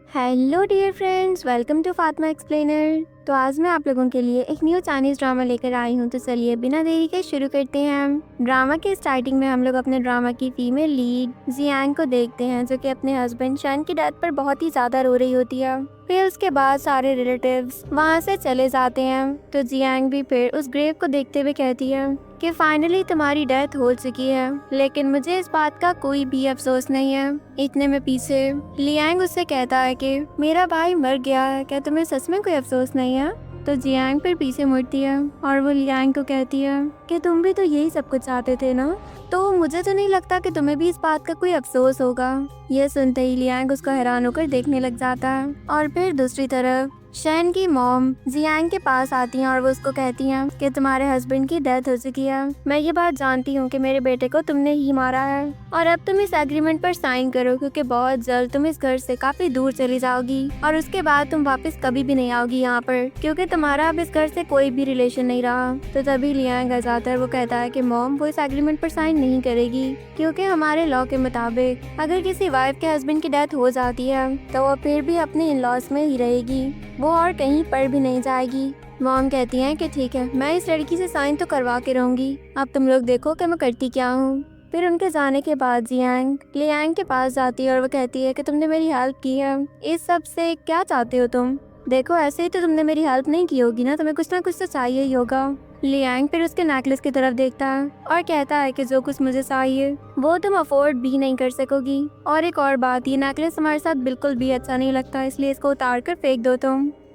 Hello dear friends, welcome to Fatima explainer. तो आज मैं आप लोगों के लिए एक न्यू चाइनीज़ ड्रामा लेकर आई हूँ। तो चलिए बिना देरी के शुरू करते हैं। ड्रामा के स्टार्टिंग में हम लोग अपने ड्रामा की फीमेल लीड जियांग को देखते हैं, जो कि अपने हस्बैंड शन की डेथ पर बहुत ही ज़्यादा रो रही होती है। फिर उसके बाद सारे रिलेटिव्स वहाँ से चले जाते हैं। तो जियांग भी फिर उस ग्रेव को देखते हुए कहती है कि फाइनली तुम्हारी डेथ हो चुकी है, लेकिन मुझे इस बात का कोई भी अफसोस नहीं है। इतने में पीछे लियांग उससे कहता है कि मेरा भाई मर गया है, क्या तुम्हें सच में कोई अफसोस नहीं है? तो जियांग फिर पीछे मुड़ती है और वो लियांग को कहती है कि तुम भी तो यही सब कुछ चाहते थे ना, तो मुझे तो नहीं लगता कि तुम्हें भी इस बात का कोई अफसोस होगा। यह सुनते ही लियांग उसको हैरान होकर देखने लग जाता है। और फिर दूसरी तरफ शैन की मॉम जियांग के पास आती हैं और वो उसको कहती हैं कि तुम्हारे हस्बैंड की डेथ हो चुकी है। मैं ये बात जानती हूँ कि मेरे बेटे को तुमने ही मारा है, और अब तुम इस एग्रीमेंट पर साइन करो, क्योंकि बहुत जल्द तुम इस घर से काफी दूर चली जाओगी और उसके बाद तुम वापस कभी भी नहीं आओगी यहाँ पर, क्योंकि तुम्हारा अब इस घर से कोई भी रिलेशन नहीं रहा। तो तभी लियांग आ जाता है। वो कहता है कि मॉम वो इस एग्रीमेंट पर साइन नहीं करेगी, क्योंकि हमारे लॉ के मुताबिक अगर किसी वाइफ के हस्बैंड की डेथ हो जाती है तो वो फिर भी अपने इन लॉज में ही रहेगी, वो और कहीं पर भी नहीं जाएगी। मॉम कहती हैं कि ठीक है, मैं इस लड़की से साइन तो करवा के रहूंगी, अब तुम लोग देखो कि मैं करती क्या हूँ। फिर उनके जाने के बाद जियांग लियांग के पास जाती है और वो कहती है कि तुमने मेरी हेल्प की है, इस सब से क्या चाहते हो तुम? देखो ऐसे ही तो तुमने मेरी हेल्प नहीं की होगी ना, तुम्हें कुछ ना कुछ तो चाहिए ही होगा। लियांग फिर उसके नेकलेस की तरफ देखता है और कहता है कि जो कुछ मुझे चाहिए वो तुम अफोर्ड भी नहीं कर सकोगी, और एक और बात, ये नेकलेस तुम्हारे साथ बिल्कुल भी अच्छा नहीं लगता, इसलिए इसको उतार कर फेंक दो।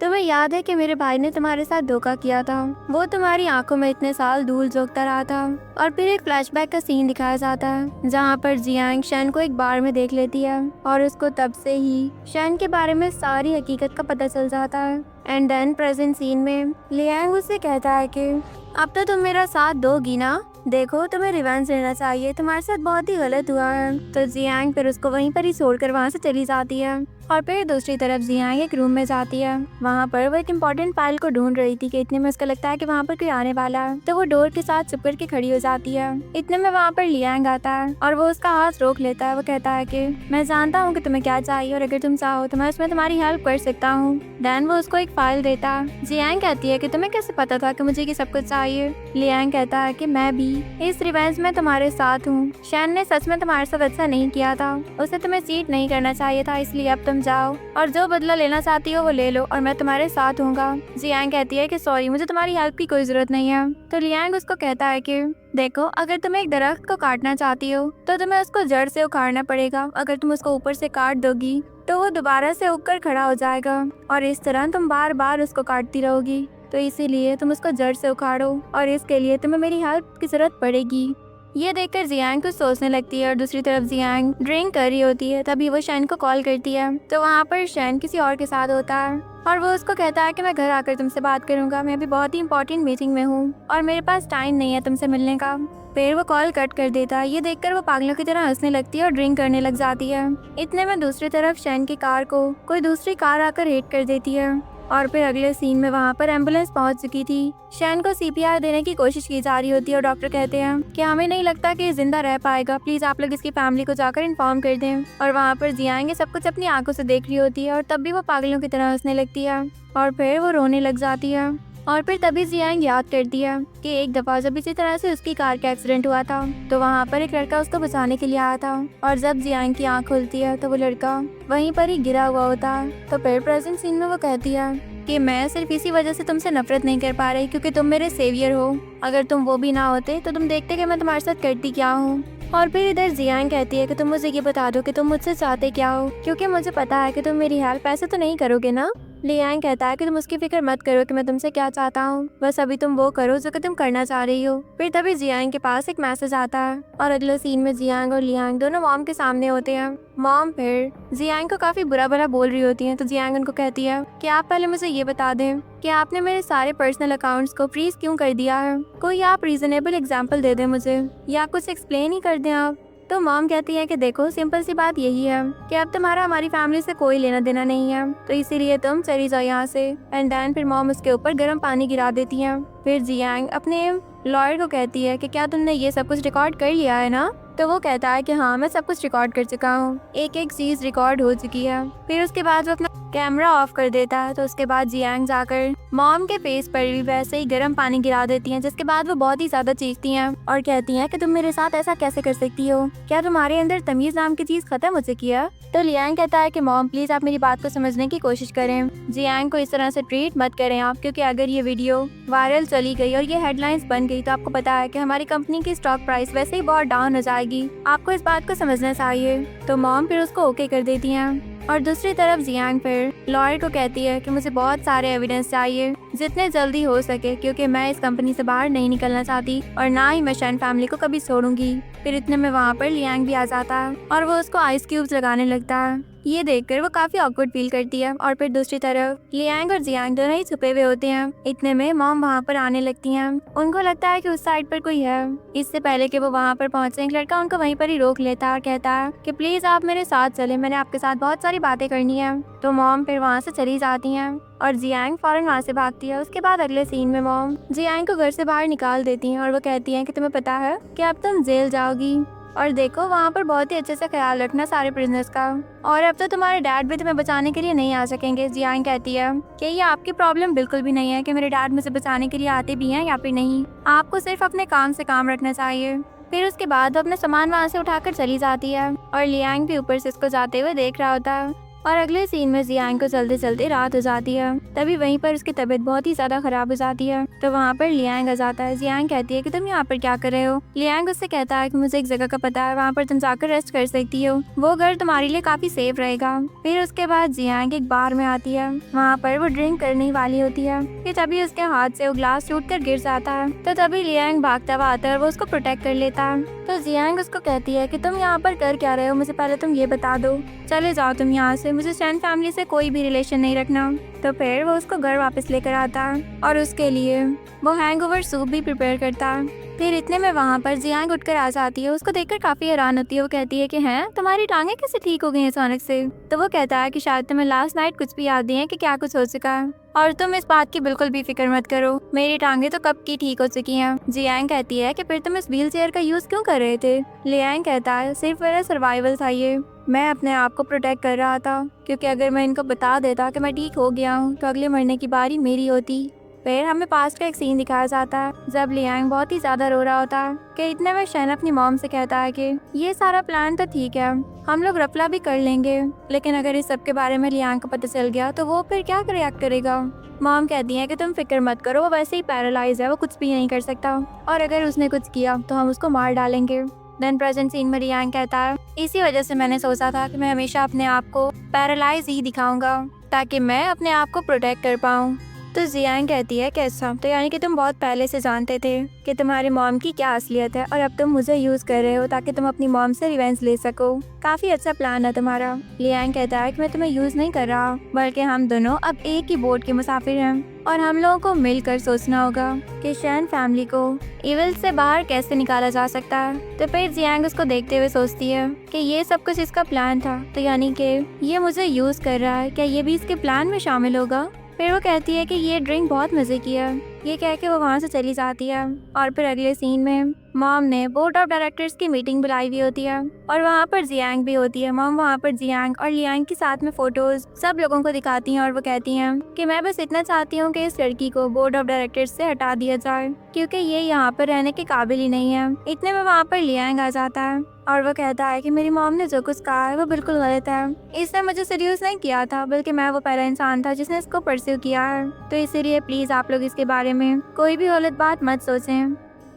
तुम्हें याद है कि मेरे भाई ने तुम्हारे साथ धोखा किया था, वो तुम्हारी आंखों में इतने साल धूल झोंकता रहा था। और फिर एक फ्लैशबैक का सीन दिखाया जाता है जहाँ पर जियांग शैन को एक बार में देख लेती है और उसको तब से ही शैन के बारे में सारी हकीकत का पता चल जाता है। एंड देन प्रेजेंट सीन में लियांग उससे कहता है कि अब तो तुम मेरा साथ दोगी ना, देखो तुम्हें रिवेंज लेना चाहिए, तुम्हारे साथ बहुत ही गलत हुआ है। तो जियांग फिर उसको वहीं पर ही छोड़कर वहाँ से चली जाती है। और फिर दूसरी तरफ जियांग एक रूम में जाती है। वहाँ पर वो एक इम्पोर्टेंट फाइल को ढूंढ रही थी कि इतने में उसका लगता है कि वहाँ पर कोई आने वाला है, तो वो डोर के साथ चुप करके खड़ी हो जाती है। इतने में वहाँ पर लियांग आता है और वो उसका हाथ रोक लेता है। वो कहता है कि मैं जानता हूँ कि तुम्हें क्या चाहिए और अगर तुम चाहो तो मैं उसमें तुम्हारी हेल्प कर सकता हूँ। देन वो उसको एक फाइल देता है। जियांग कहती है कि तुम्हें कैसे पता था कि मुझे ये सब कुछ चाहिए? लियांग कहता है कि मैं भी इस रिवेंज में तुम्हारे साथ हूँ। शैन ने सच में तुम्हारे साथ अच्छा नहीं किया था, उसे तुम्हें चीट नहीं करना चाहिए था, इसलिए अब तुम जाओ और जो बदला लेना चाहती हो वो ले लो और मैं तुम्हारे साथ हूँगा। जियांग कहती है कि सॉरी, मुझे तुम्हारी हेल्प की कोई जरूरत नहीं है। तो लियांग उसको कहता है कि देखो, अगर तुम एक दरख्त को काटना चाहती हो तो तुम्हें उसको जड़ से उखाड़ना पड़ेगा, अगर तुम उसको ऊपर से काट दोगी तो वो दोबारा से उगकर खड़ा हो जाएगा, और इस तरह तुम बार बार उसको काटती रहोगी। तो इसीलिए तुम उसको जड़ से उखाड़ो और इसके लिए तुम्हें मेरी हेल्प की जरूरत पड़ेगी। ये देखकर जियांग कुछ सोचने लगती है और दूसरी तरफ जियांग ड्रिंक कर रही होती है। तभी वो शैन को कॉल करती है, तो वहाँ पर शैन किसी और के साथ होता है और वो उसको कहता है कि मैं घर आकर तुमसे बात करूंगा, मैं अभी बहुत ही इंपॉर्टेंट मीटिंग में हूँ और मेरे पास टाइम नहीं है तुमसे मिलने का। फिर वो कॉल कट कर देता है। ये देखकर वो पागलों की तरह हंसने लगती है और ड्रिंक करने लग जाती है। इतने में दूसरी तरफ शैन की कार को कोई दूसरी कार आकर हिट कर देती है और फिर अगले सीन में वहाँ पर एम्बुलेंस पहुँच चुकी थी। शैन को सीपीआर देने की कोशिश की जा रही होती है और डॉक्टर कहते हैं कि हमें नहीं लगता कि ये जिंदा रह पाएगा, प्लीज आप लोग इसकी फैमिली को जाकर इन्फॉर्म कर दें। और वहाँ पर जियांग सब कुछ अपनी आंखों से देख रही होती है और तब भी वो पागलों की तरह हंसने लगती है और फिर वो रोने लग जाती है। और फिर तभी जियांग याद करती है कि एक दफा जब इसी तरह से उसकी कार का एक्सीडेंट हुआ था तो वहाँ पर एक लड़का उसको बचाने के लिए आया था, और जब जियांग की आंख खुलती है तो वो लड़का वहीं पर ही गिरा हुआ होता है। तो फिर प्रेजेंट सीन में वो कहती है कि मैं सिर्फ इसी वजह से तुमसे नफरत नहीं कर पा रही क्योंकि तुम मेरे सेवियर हो, अगर तुम वो भी ना होते तो तुम देखते कि मैं तुम्हारे साथ करती क्या हूँ। और फिर इधर जियांग कहती है कि तुम मुझे ये बता दो कि तुम मुझसे चाहते क्या हो, क्योंकि मुझे पता है कि तुम मेरी हेल्प ऐसे तो नहीं करोगे ना। लियांग कहता है कि तुम उसकी फिक्र मत करो कि मैं तुमसे क्या चाहता हूँ, बस अभी तुम वो करो जो कि तुम करना चाह रही हो। फिर तभी जियांग के पास एक मैसेज आता है और अगले सीन में जियांग और लियांग दोनों मॉम के सामने होते हैं। मॉम फिर जियांग को काफी बुरा भला बोल रही होती है, तो जियांग उनको कहती है कि आप पहले मुझे ये बता दें कि आपने मेरे सारे पर्सनल अकाउंट्स को फ्रीज क्यों कर दिया है। कोई आप रीजनेबल एग्जाम्पल दे दें मुझे या कुछ एक्सप्लेन ही कर दें आप। तो मॉम कहती है कि देखो, सिंपल सी बात यही है कि अब तुम्हारा हमारी फैमिली से कोई लेना देना नहीं है, तो इसीलिए तुम चली जाओ यहाँ से। एंड देन फिर मॉम उसके ऊपर गर्म पानी गिरा देती है। फिर जियांग अपने लॉयर को कहती है कि क्या तुमने ये सब कुछ रिकॉर्ड कर लिया है ना? तो वो कहता है कि हाँ, मैं सब कुछ रिकॉर्ड कर चुका हूँ, एक एक चीज़ रिकॉर्ड हो चुकी है। फिर उसके बाद वो अपना कैमरा ऑफ कर देता है। तो उसके बाद जियांग जाकर मॉम के फेस पर भी वैसे ही गर्म पानी गिरा देती हैं, जिसके बाद वो बहुत ही ज्यादा चीखती हैं और कहती हैं कि तुम मेरे साथ ऐसा कैसे कर सकती हो, क्या तुम्हारे अंदर तमीज नाम की चीज खत्म हो चुकी है। तो लियांग कहता है कि मॉम प्लीज आप मेरी बात को समझने की कोशिश करें, जियांग को इस तरह से ट्रीट मत करें आप, क्योंकि अगर ये वीडियो वायरल चली गई और ये हेडलाइंस बन गई तो आपको पता है कि हमारी कंपनी की स्टॉक प्राइस वैसे ही बहुत डाउन हो जाएगी, आपको इस बात को समझना चाहिए। तो मॉम फिर उसको ओके कर देती हैं। और दूसरी तरफ जियांग फिर लॉयर को कहती है कि मुझे बहुत सारे एविडेंस चाहिए जितने जल्दी हो सके, क्योंकि मैं इस कंपनी से बाहर नहीं निकलना चाहती और ना ही मैं शैन फैमिली को कभी छोड़ूंगी। फिर इतने में वहाँ पर लियांग भी आ जाता है और वो उसको आइस क्यूब्स लगाने लगता है। ये देखकर वो काफी ऑकवर्ड फील करती है। और फिर दूसरी तरफ लियांग और जियांग दोनों ही छुपे हुए होते हैं। इतने में मॉम वहाँ पर आने लगती हैं। उनको लगता है कि उस साइड पर कोई है। इससे पहले कि वो वहाँ पर पहुँचे, एक लड़का उनको वहीं पर ही रोक लेता है और कहता है कि प्लीज आप मेरे साथ चले, मैंने आपके साथ बहुत सारी बातें करनी है। तो मॉम फिर वहाँ से चली जाती हैं और जियांग फौरन वहाँ से भागती है। उसके बाद अगले सीन में मॉम जियांग को घर से बाहर निकाल देती हैं और वो कहती हैं कि तुम्हें पता है कि अब तुम जेल जाओगी और देखो वहाँ पर बहुत ही अच्छे से ख्याल रखना सारे प्रिजनर्स का, और अब तो तुम्हारे डैड भी तुम्हें बचाने के लिए नहीं आ सकेंगे। जियांग कहती है कि ये आपकी प्रॉब्लम बिल्कुल भी नहीं है कि मेरे डैड मुझे बचाने के लिए आते भी हैं या फिर नहीं, आपको सिर्फ अपने काम से काम रखना चाहिए। फिर उसके बाद वो अपना सामान वहाँ से उठाकर चली जाती है और लियांग भी ऊपर से इसको जाते हुए देख रहा होता है। और अगले सीन में जियांग को चलते चलते रात हो जाती है। तभी वहीं पर उसकी तबीयत बहुत ही ज्यादा खराब हो जाती है। तो वहाँ पर लियांग आ जाता है। जियांग कहती है कि तुम यहाँ पर क्या कर रहे हो। लियांग उससे कहता है कि मुझे एक जगह का पता है, वहाँ पर तुम जाकर रेस्ट कर सकती हो, वो घर तुम्हारे लिए काफी सेफ रहेगा। फिर उसके बाद जियांग एक बार में आती है। वहाँ पर वो ड्रिंक करने वाली होती है कि तभी उसके हाथ से वो ग्लास टूट कर गिर जाता है। तो तभी लियांग भागता हुआ आता है और वो उसको प्रोटेक्ट कर लेता है। तो जियांग उसको कहती है कि तुम यहाँ पर कर क्या रहे हो, मुझे पहले तुम ये बता दो, चले जाओ तुम यहाँ से, मुझे शैन फैमिली से कोई भी रिलेशन नहीं रखना। तो फिर वो उसको घर वापस लेकर आता है और उसके लिए वो हैंगओवर सूप भी प्रिपेयर करता है। फिर इतने में वहाँ पर जियांग उठकर आ जाती है। उसको देखकर काफी हैरान होती है। वो कहती है कि हैं तुम्हारी टांगे कैसे ठीक हो गई अचानक से। तो वो कहता है कि शायद तुम्हें लास्ट नाइट कुछ भी याद नहीं है कि क्या कुछ हो चुका है, और तुम इस बात की बिल्कुल भी फिक्र मत करो, मेरी टांगे तो कब की ठीक हो चुकी हैं। जियांग कहती है कि फिर तुम इस व्हील चेयर का यूज क्यों कर रहे थे। लियांग कहता है सिर्फ मेरा सर्वाइवल था, ये मैं अपने आप को प्रोटेक्ट कर रहा था, क्योंकि अगर मैं इनको बता देता कि मैं ठीक हो गया हूँ तो अगले मरने की बारी मेरी होती। फिर हमें पास्ट का एक सीन दिखाया जाता है जब लियांग बहुत ही ज्यादा रो रहा होता है कि इतने में शैन अपनी मॉम से कहता है कि ये सारा प्लान तो ठीक है, हम लोग रफला भी कर लेंगे, लेकिन अगर इस सब के बारे में लियांग को पता चल गया तो वो फिर क्या रिएक्ट करेगा। मॉम कहती है कि तुम फिक्र मत करो, वो वैसे ही पैरालाइज है, वो कुछ भी नहीं कर सकता, और अगर उसने कुछ किया तो हम उसको मार डालेंगे। देन प्रेजेंट सीन में लियांग कहता है इसी वजह से मैंने सोचा था कि मैं हमेशा अपने आप को पैरालाइज ही दिखाऊंगा ताकि मैं अपने आप को प्रोटेक्ट कर पाऊँ। तो जियांग कहती है कैसा, तो यानी कि तुम बहुत पहले से जानते थे कि तुम्हारी मॉम की क्या असलियत है और अब तुम मुझे यूज कर रहे हो ताकि तुम अपनी मॉम से रिवेंज ले सको, काफी अच्छा प्लान है तुम्हारा। लियांग कहता है कि मैं तुम्हें यूज नहीं कर रहा, बल्कि हम दोनों अब एक ही बोट के मुसाफिर हैं और हम लोगों को मिलकर सोचना होगा कि शैन फैमिली को इविल से बाहर कैसे निकाला जा सकता है। तो फिर जियांग उसको देखते हुए सोचती है कि ये सब कुछ इसका प्लान था, तो यानी कि ये मुझे यूज कर रहा है, क्या ये भी इसके प्लान में शामिल होगा। फिर वो कहती है कि ये ड्रिंक बहुत मजे की है, ये कह के वो वहाँ से चली जाती है। और फिर अगले सीन में मॉम ने बोर्ड ऑफ डायरेक्टर्स की मीटिंग बुलाई हुई होती है और वहाँ पर जियांग भी होती है। मॉम वहाँ पर जियांग और लियांग के साथ में फोटोज सब लोगों को दिखाती हैं और वो कहती हैं कि मैं बस इतना चाहती हूँ कि इस लड़की को बोर्ड ऑफ डायरेक्टर्स से हटा दिया जाए, क्योंकि ये यहाँ पर रहने के काबिल ही नहीं है। इतने में वहाँ पर लियांग आ जाता है और वो कहता है कि मेरी मॉम ने जो कुछ कहा है वो बिल्कुल गलत है, इसने मुझे सीरियस नहीं किया था, बल्कि मैं वो पहला इंसान था जिसने इसको परस्यू किया है, तो इसीलिए प्लीज आप लोग इसके बारे में कोई भी गलत बात मत सोचें।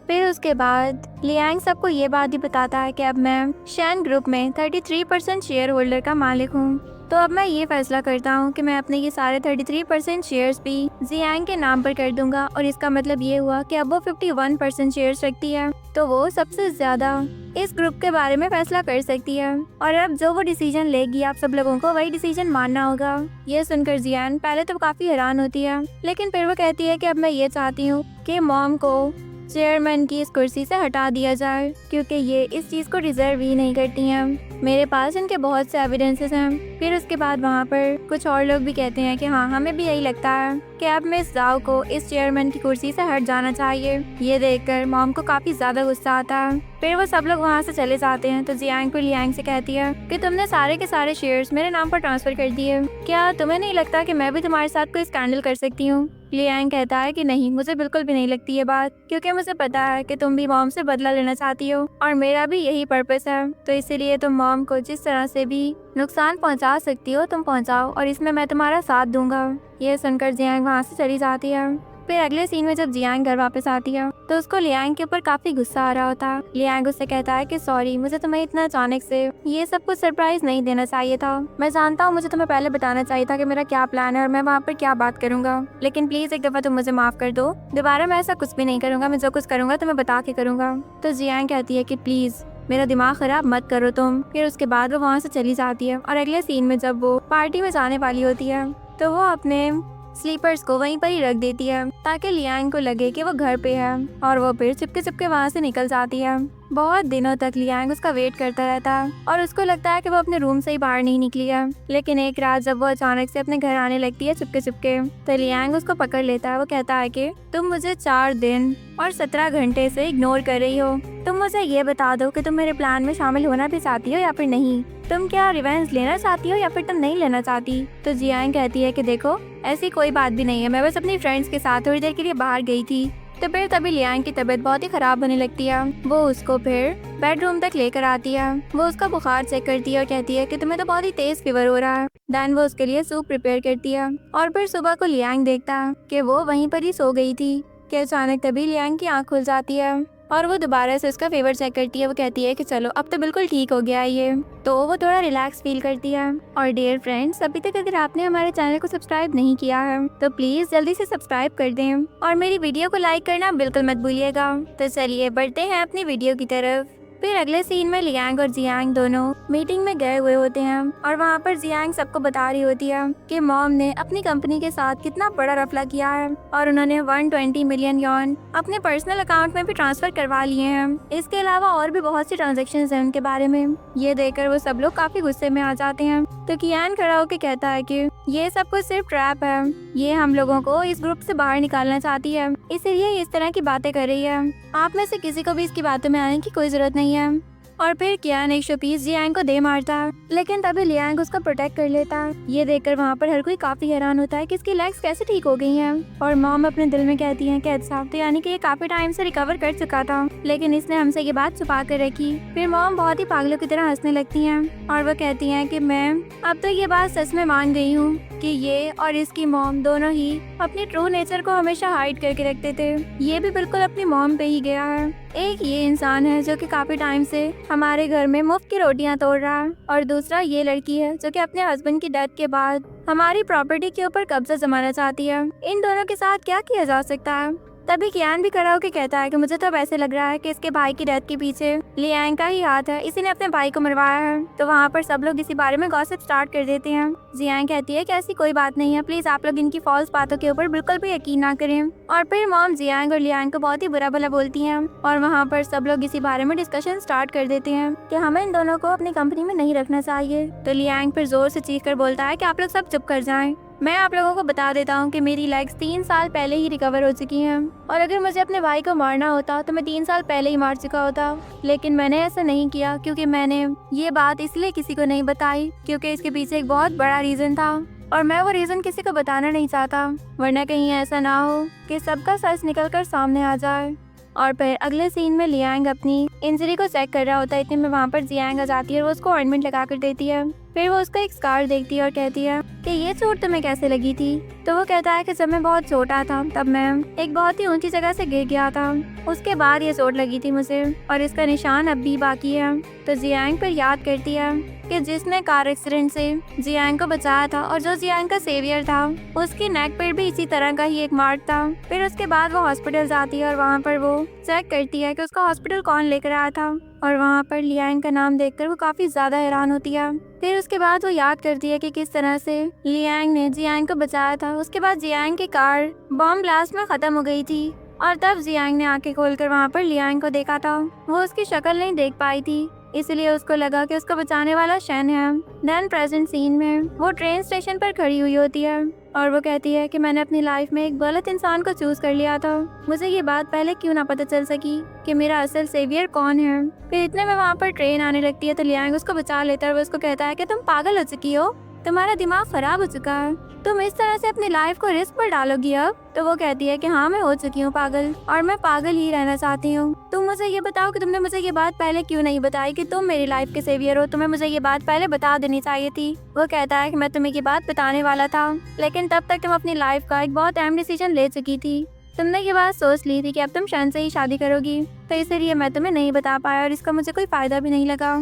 फिर उसके बाद लियांग सबको ये बात भी बताता है कि अब मैं शैन ग्रुप में 33% शेयर होल्डर का मालिक हूँ, तो अब मैं ये फैसला करता हूँ कि मैं अपने ये सारे 33% शेयर्स भी जियांग के नाम पर कर दूंगा, और इसका मतलब ये हुआ कि अब वो 51% शेयर्स रखती है, तो वो सबसे ज्यादा इस ग्रुप के बारे में फैसला कर सकती है, और अब जो वो डिसीजन लेगी आप सब लोगों को वही डिसीजन मानना होगा। ये सुनकर जियांग पहले तो काफी हैरान होती है, लेकिन फिर वो कहती है कि अब मैं ये चाहती हूँ कि मॉम को चेयरमैन की इस कुर्सी से हटा दिया जाए, क्योंकि ये इस चीज़ को डिजर्व ही नहीं करती हैं, मेरे पास इनके बहुत से एविडेंसेस हैं। फिर उसके बाद वहाँ पर कुछ और लोग भी कहते हैं कि हाँ हमें भी यही लगता है कि अब मिस जाओ को इस चेयरमैन की कुर्सी से हट जाना चाहिए। ये देखकर मॉम को काफ़ी ज़्यादा गुस्सा आता है फिर वो सब लोग वहाँ से चले जाते हैं। तो जियांग फिर लियांग से कहती है कि तुमने सारे के सारे शेयर्स मेरे नाम पर ट्रांसफर कर दिए, क्या तुम्हें नहीं लगता कि मैं भी तुम्हारे साथ कोई स्कैंडल कर सकती हूँ? लियांग कहता है कि नहीं, मुझे बिल्कुल भी नहीं लगती ये बात, क्योंकि मुझे पता है कि तुम भी मॉम से बदला लेना चाहती हो और मेरा भी यही पर्पस है। तो इसीलिए तुम मॉम को जिस तरह से भी नुकसान पहुंचा सकती हो तुम पहुंचाओ, और इसमें मैं तुम्हारा साथ दूंगा। ये सुनकर जियांग वहाँ से चली जाती है। फिर अगले सीन में जब जियांग घर वापस आती है तो उसको लियांग के ऊपर काफी गुस्सा आ रहा होता है। लियांग उससे कहता है कि सॉरी, मुझे तुम्हें इतना अचानक से ये सब कुछ सरप्राइज नहीं देना चाहिए था। मैं जानता हूँ मुझे तुम्हें पहले बताना चाहिए था कि मेरा क्या प्लान है और मैं वहाँ पर क्या बात करूंगा, लेकिन प्लीज एक दफा तुम मुझे माफ कर दो। दोबारा मैं ऐसा कुछ भी नहीं करूंगा, मैं जो कुछ करूंगा तुम्हें बता के करूंगा। तो जियांग कहती है कि प्लीज मेरा दिमाग खराब मत करो तुम। फिर उसके बाद वो वहाँ से चली जाती है। और अगले सीन में जब वो पार्टी में जाने वाली होती है तो वो अपने स्लीपर्स को वहीं पर ही रख देती है ताकि लियांग को लगे कि वो घर पे है, और वो फिर चुपके चुपके वहाँ से निकल जाती है। बहुत दिनों तक लियांग उसका वेट करता रहता है और उसको लगता है कि वो अपने रूम से ही बाहर नहीं निकली है। लेकिन एक रात जब वो अचानक से अपने घर आने लगती है चुपके चुपके, तो लियांग उसको पकड़ लेता है। वो कहता है कि तुम मुझे 4 दिन और 17 घंटे से इग्नोर कर रही हो। तुम मुझे ये बता दो कि तुम मेरे प्लान में शामिल होना भी चाहती हो या फिर नहीं। तुम क्या रिवेंज लेना चाहती हो या फिर तुम नहीं लेना चाहती? तो जियांग कहती है कि देखो, ऐसी कोई बात भी नहीं है, मैं बस अपनी फ्रेंड्स के साथ थोड़ी देर के लिए बाहर गई थी। तो फिर तभी लियांग की तबीयत बहुत ही खराब होने लगती है। वो उसको फिर बेडरूम तक लेकर आती है। वो उसका बुखार चेक करती है और कहती है कि तुम्हें तो बहुत ही तेज फीवर हो रहा है। देन वो उसके लिए सूप प्रिपेयर करती है। और फिर सुबह को लियांग देखता है कि वो वहीं पर ही सो गई थी कि अचानक तभी लियांग की आँख खुल जाती है और वो दोबारा से उसका फीवर चेक करती है। वो कहती है कि चलो अब तो बिल्कुल ठीक हो गया है ये। तो वो थोड़ा रिलैक्स फील करती है। और डियर फ्रेंड्स, अभी तक अगर आपने हमारे चैनल को सब्सक्राइब नहीं किया है तो प्लीज जल्दी से सब्सक्राइब कर दें और मेरी वीडियो को लाइक करना बिल्कुल मत भूलिएगा। तो चलिए बढ़ते हैं अपनी वीडियो की तरफ। फिर अगले सीन में लियांग और जियांग दोनों मीटिंग में गए हुए होते हैं और वहाँ पर जियांग सबको बता रही होती है कि मॉम ने अपनी कंपनी के साथ कितना बड़ा रफला किया है और उन्होंने 120 मिलियन यॉन अपने पर्सनल अकाउंट में भी ट्रांसफर करवा लिए हैं। इसके अलावा और भी बहुत सी ट्रांजैक्शंस हैं उनके बारे में। ये देखकर वो सब लोग काफी गुस्से में आ जाते हैं। तो कियान खड़ा होकर कहता है कि ये सब कुछ सिर्फ ट्रैप है, ये हम लोगों को इस ग्रुप से बाहर निकालना चाहती है, इसीलिए इस तरह की बातें कर रही है। आप में से किसी को भी इसकी बातों में आने की कोई जरूरत नहीं है। और फिर कियान एक शोपीस जियांग को दे मारता है, लेकिन तभी लियांग उसको प्रोटेक्ट कर लेता है। ये देखकर वहाँ पर हर कोई काफी हैरान होता है कि इसकी लेग्स कैसे ठीक हो गई हैं। और मॉम अपने दिल में कहती है कि अच्छा, तो यानी कि ये काफी टाइम से रिकवर कर चुका था, लेकिन इसने हमसे ये बात छुपा कर रखी। फिर मॉम बहुत ही पागलों की तरह हंसने लगती हैं और वो कहती हैं कि मैं अब तो ये बात सच में मान गई हूँ कि ये और इसकी मॉम दोनों ही अपनी ट्रू नेचर को हमेशा हाइड करके रखते थे। ये भी बिल्कुल अपनी मॉम पे ही गया है। एक ये इंसान है जो कि काफी टाइम से हमारे घर में मुफ्त की रोटियां तोड़ रहा है, और दूसरा ये लड़की है जो कि अपने हस्बैंड की डेथ के बाद हमारी प्रॉपर्टी के ऊपर कब्जा जमाना चाहती है। इन दोनों के साथ क्या किया जा सकता है? तभी कियान भी खड़ा होकर कहता है कि मुझे तो अब ऐसे लग रहा है कि इसके भाई की डेथ के पीछे लियांग का ही हाथ है, इसी ने अपने भाई को मरवाया है। तो वहाँ पर सब लोग इसी बारे में गॉसिप स्टार्ट कर देते हैं। जियांग कहती है कि ऐसी कोई बात नहीं है, प्लीज आप लोग इनकी फॉल्स बातों के ऊपर बिल्कुल भी यकीन ना करें। और फिर मॉम जियांग और लियांग को बहुत ही बुरा भला बोलती हैं और वहाँ पर सब लोग इसी बारे में डिस्कशन स्टार्ट कर देते हैं कि हमें इन दोनों को अपनी कंपनी में नहीं रखना चाहिए। तो लियांग फिर जोर से चीख कर बोलता है कि आप लोग सब चुप कर जाएं। मैं आप लोगों को बता देता हूँ कि मेरी लेग्स 3 साल पहले ही रिकवर हो चुकी हैं, और अगर मुझे अपने भाई को मारना होता तो मैं 3 साल पहले ही मार चुका होता, लेकिन मैंने ऐसा नहीं किया क्योंकि मैंने ये बात इसलिए किसी को नहीं बताई क्योंकि इसके पीछे एक बहुत बड़ा रीजन था और मैं वो रीजन किसी को बताना नहीं चाहता, वरना कहीं ऐसा ना हो कि सबका सच निकल कर सामने आ जाए। और फिर अगले सीन में लियांग अपनी इंजरी को चेक कर रहा होता है, इतने में वहाँ पर जियांग आ जाती है और वो उसको ऑइंटमेंट लगा कर देती है। फिर वो उसका एक स्कार देखती है और कहती है कि ये चोट तुम्हें कैसे लगी थी? तो वो कहता है कि जब मैं बहुत छोटा था तब मैं एक बहुत ही ऊंची जगह से गिर गया था, उसके बाद ये चोट लगी थी मुझे और इसका निशान अब भी बाकी है। तो जियांग पर याद करती है कि जिसने कार एक्सीडेंट से जियांग को बचाया था और जो जियांग का सेवियर था उसकी नेक पर भी इसी तरह का ही एक मार्क था। फिर उसके बाद वो हॉस्पिटल जाती है और वहाँ पर वो चेक करती है कि उसका हॉस्पिटल कौन लेकर आया था, और वहाँ पर लियांग का नाम देखकर वो काफी ज्यादा हैरान होती है। फिर उसके बाद वो याद करती है कि किस तरह से लियांग ने जियांग को बचाया था। उसके बाद जियांग की कार बॉम्ब ब्लास्ट में खत्म हो गई थी और तब जियांग ने आंखें खोलकर वहाँ पर लियांग को देखा था। वो उसकी शक्ल नहीं देख पाई थी इसलिए उसको लगा कि उसको बचाने वाला शन है। देन प्रेजेंट सीन में वो ट्रेन स्टेशन पर खड़ी हुई होती है और वो कहती है कि मैंने अपनी लाइफ में एक गलत इंसान को चूज कर लिया था। मुझे ये बात पहले क्यों ना पता चल सकी कि मेरा असल सेवियर कौन है। फिर इतने में वहाँ पर ट्रेन आने लगती है तो लियांग उसको बचा लेता है और वो उसको कहता है कि तुम पागल हो चुकी हो, तुम्हारा दिमाग खराब हो चुका है, तुम इस तरह से अपनी लाइफ को रिस्क पर डालोगी अब। तो वो कहती है कि हाँ, मैं हो चुकी हूँ पागल और मैं पागल ही रहना चाहती हूँ। तुम मुझे ये बताओ कि तुमने मुझे ये बात पहले क्यों नहीं बताई कि तुम मेरी लाइफ के सेवियर हो, तुम्हें मुझे ये बात पहले बता देनी चाहिए थी। वो कहता है कि मैं तुम्हें ये बात बताने वाला था, लेकिन तब तक तुम अपनी लाइफ का एक बहुत अहम डिसीजन ले चुकी थी। तुमने ये बात सोच ली थी कि अब तुम शन से ही शादी करोगी, तो इसलिए मैं तुम्हें नहीं बता पाया और इसका मुझे कोई फायदा भी नहीं लगा।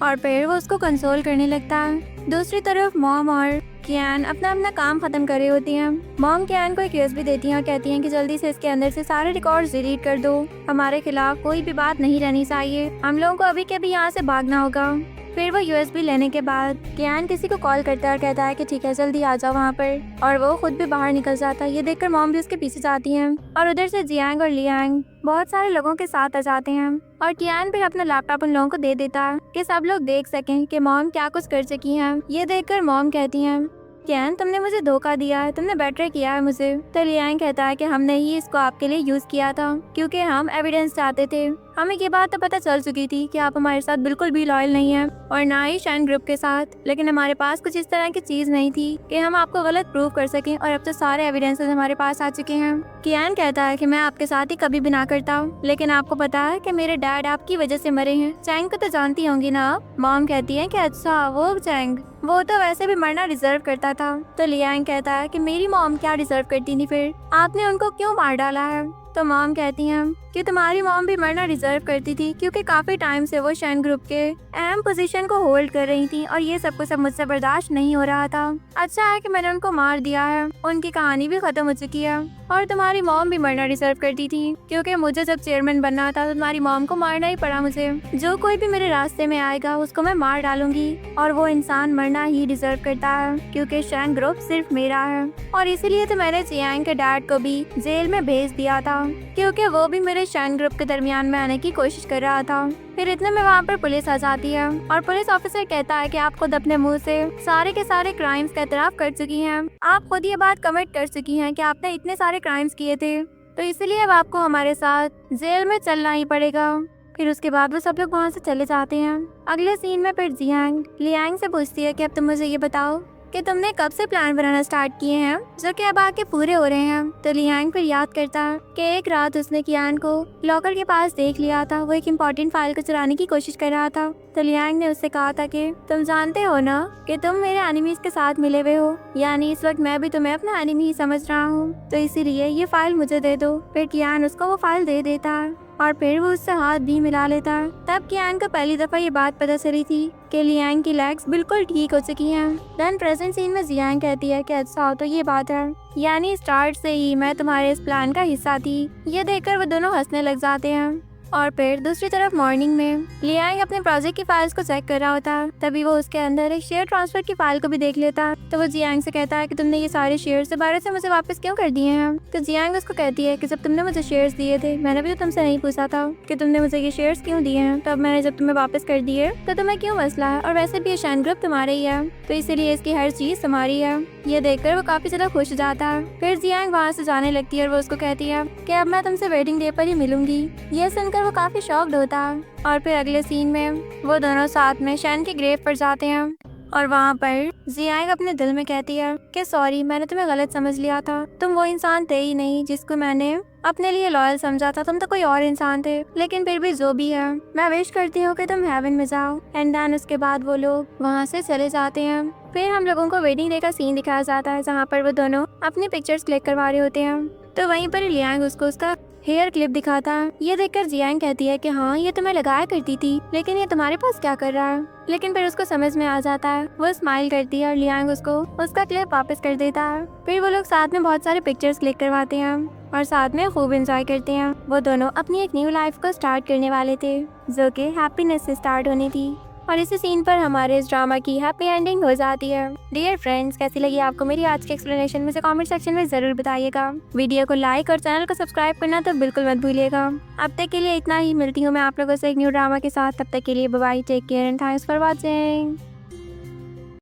और फिर वो उसको कंसोल करने लगता है। दूसरी तरफ मॉम और कियान अपना अपना काम खत्म कर रही होती हैं। मॉम कियान को एक यूएसबी देती हैं और कहती हैं कि जल्दी से इसके अंदर से सारे रिकॉर्ड्स डिलीट कर दो, हमारे खिलाफ कोई भी बात नहीं रहनी चाहिए, हम लोगों को अभी के अभी यहाँ से भागना होगा। फिर वो यूएसबी लेने के बाद कियान किसी को कॉल करता है और कहता है कि ठीक है, जल्दी आ जाओ वहाँ पर, और वो खुद भी बाहर निकल जाता है। ये देखकर मॉम भी उसके पीछे जाती हैं और उधर से जियांग और लियांग बहुत सारे लोगों के साथ आ जाते हैं और कियान फिर अपना लैपटॉप उन लोगों को दे देता है कि सब लोग देख सकें कि मॉम क्या कुछ कर चुकी हैं। ये देखकर मॉम कहती हैं, कियान तुमने मुझे धोखा दिया है, तुमने बेटर किया है मुझे। तो लियांग कहता है कि हमने ही इसको आपके लिए यूज किया था क्योंकि हम एविडेंस चाहते थे। हमें ये बात तो पता चल चुकी थी कि आप हमारे साथ बिल्कुल भी लॉयल नहीं है और ना ही शन ग्रुप के साथ, लेकिन हमारे पास कुछ इस तरह की चीज नहीं थी कि हम आपको गलत प्रूव कर सकें और अब तो सारे एविडेंसेस हमारे पास आ चुके हैं। कियान कहता है कि मैं आपके साथ ही कभी भी ना करता, लेकिन आपको पता है कि मेरे डैड आपकी वजह से मरे हैं। चैंग को तो जानती होंगी ना आप। मॉम कहती है कि अच्छा वो चैंग, वो तो वैसे भी मरना डिजर्व करता था। तो लियांग कहता है कि मेरी मॉम क्या डिजर्व करती थी, फिर आपने उनको क्यों मार डाला है। तो मॉम कहती हैं कि तुम्हारी मॉम भी मरना डिजर्व करती थी क्योंकि काफी टाइम से वो शन ग्रुप के अहम पोजीशन को होल्ड कर रही थी और ये सब कुछ अब मुझसे बर्दाश्त नहीं हो रहा था। अच्छा है कि मैंने उनको मार दिया है, उनकी कहानी भी खत्म हो चुकी है। और तुम्हारी मॉम भी मरना डिजर्व करती थी क्योंकि मुझे जब चेयरमैन बनना था तो तुम्हारी मॉम को मारना ही पड़ा मुझे। जो कोई भी मेरे रास्ते में आएगा उसको मैं मार डालूंगी और वो इंसान मरना ही डिजर्व करता है क्योंकि शन ग्रुप सिर्फ मेरा है। और इसीलिए तो मैंने जियांग के डैड को भी जेल में भेज दिया था क्योंकि वो भी मेरे शन ग्रुप के दरमियान में आने की कोशिश कर रहा था। फिर इतने में वहाँ पर पुलिस आ जाती है और पुलिस ऑफिसर कहता है कि आप खुद अपने मुंह से सारे के सारे क्राइम्स का एतराफ कर चुकी हैं, आप खुद ये बात कमिट कर चुकी हैं कि आपने इतने सारे क्राइम्स किए थे, तो इसलिए अब आपको हमारे साथ जेल में चलना ही पड़ेगा। फिर उसके बाद वो सब लोग वहाँ से चले जाते हैं। अगले सीन में फिर जियांग लियांग से पूछती है कि अब तुम मुझे ये बताओ कि तुमने कब से प्लान बनाना स्टार्ट किए हैं जो कि अब आके पूरे हो रहे हैं। तो लियांग फिर याद करता है कि एक रात उसने कियान को लॉकर के पास देख लिया था, वो एक इम्पोर्टेंट फाइल को चुराने की कोशिश कर रहा था। तो लियांग ने उससे कहा था कि तुम जानते हो ना कि तुम मेरे एनिमीज के साथ मिले हुए हो, यानी इस वक्त मैं भी तुम्हें अपना एनिमी ही समझ रहा हूँ, तो इसीलिए ये फाइल मुझे दे दो। फिर कियान उसको वो फाइल दे देता है और फिर वो उससे हाथ भी मिला लेता है। तब कियान को पहली दफा ये बात पता चली थी कि लियांग की लेग्स बिल्कुल ठीक हो चुकी हैं। देन प्रेजेंट सीन में जियांग कहती है कि अच्छा तो ये बात है, यानी स्टार्ट से ही मैं तुम्हारे इस प्लान का हिस्सा थी। ये देखकर वो दोनों हंसने लग जाते हैं। और फिर दूसरी तरफ मॉर्निंग में लियांग अपने प्रोजेक्ट की फाइल्स को चेक कर रहा होता है, तभी वो उसके अंदर एक शेयर ट्रांसफर की फाइल को भी देख लेता है। तो वो जियांग से कहता है कि तुमने ये सारे शेयर्स दोबारा से मुझे वापस क्यों कर दिए हैं। तो जियांग उसको कहती है कि जब तुमने मुझे शेयर्स दिए थे मैंने भी तो तुमसे नहीं पूछा था कि तुमने मुझे ये शेयर्स क्यों दिए हैं, तब मैंने जब तुम्हें वापस कर दिए तो तुम्हें क्यों मसला है, और वैसे भी ये शन ग्रुप तुम्हारे ही है तो इसीलिए इसकी हर चीज तुम्हारी है। ये देखकर वो काफी ज्यादा खुश हो जाता है। फिर जियांग वहाँ से जाने लगती है और वो उसको कहती है कि अब मैं तुमसे वेडिंग डे पर ही मिलूंगी। ये सुनकर वो काफी शॉक्ड होता है। और फिर अगले सीन में वो दोनों साथ में शन की ग्रेव पर जाते हैं और वहाँ पर जियांग अपने दिल में कहती है कि सॉरी, मैंने तुम्हें गलत समझ लिया था, तुम वो इंसान थे ही नहीं जिसको मैंने अपने लिए लॉयल समझा था, तुम तो कोई और इंसान थे। लेकिन फिर भी जो भी है, मैं विश करती हूँ कि तुम हेवन में जाओ। एंड देन उसके बाद वो लोग वहाँ से चले जाते हैं। फिर हम लोगों को वेडिंग डे का सीन दिखाया जाता है जहाँ पर वो दोनों अपनी पिक्चर्स क्लिक करवा रहे होते हैं। तो वहीं पर लियांग उसको उसका हेयर क्लिप दिखाता है। ये देखकर जियांग कहती है कि हाँ ये तो मैं लगाया करती थी, लेकिन ये तुम्हारे पास क्या कर रहा है। लेकिन फिर उसको समझ में आ जाता है, वो स्माइल करती है और लियांग उसको उसका क्लिप वापस कर देता है। फिर वो लोग साथ में बहुत सारे पिक्चर्स क्लिक करवाते हैं और साथ में खूब एंजॉय करते हैं। वो दोनों अपनी एक न्यू लाइफ को स्टार्ट करने वाले थे जो कि हैप्पीनेस से स्टार्ट होनी थी। और इसी सीन पर हमारे इस ड्रामा की हैप्पी एंडिंग हो जाती है। डियर फ्रेंड्स, कैसी लगी आपको मेरी आज की एक्सप्लेनेशन में से कमेंट सेक्शन में जरूर बताइएगा। वीडियो को लाइक और चैनल को सब्सक्राइब करना तो बिल्कुल मत भूलिएगा। अब तक के लिए इतना ही, मिलती हूँ मैं आप लोगों से एक न्यू ड्रामा के साथ। तब तक के लिए bye bye, take care and thanks for watching.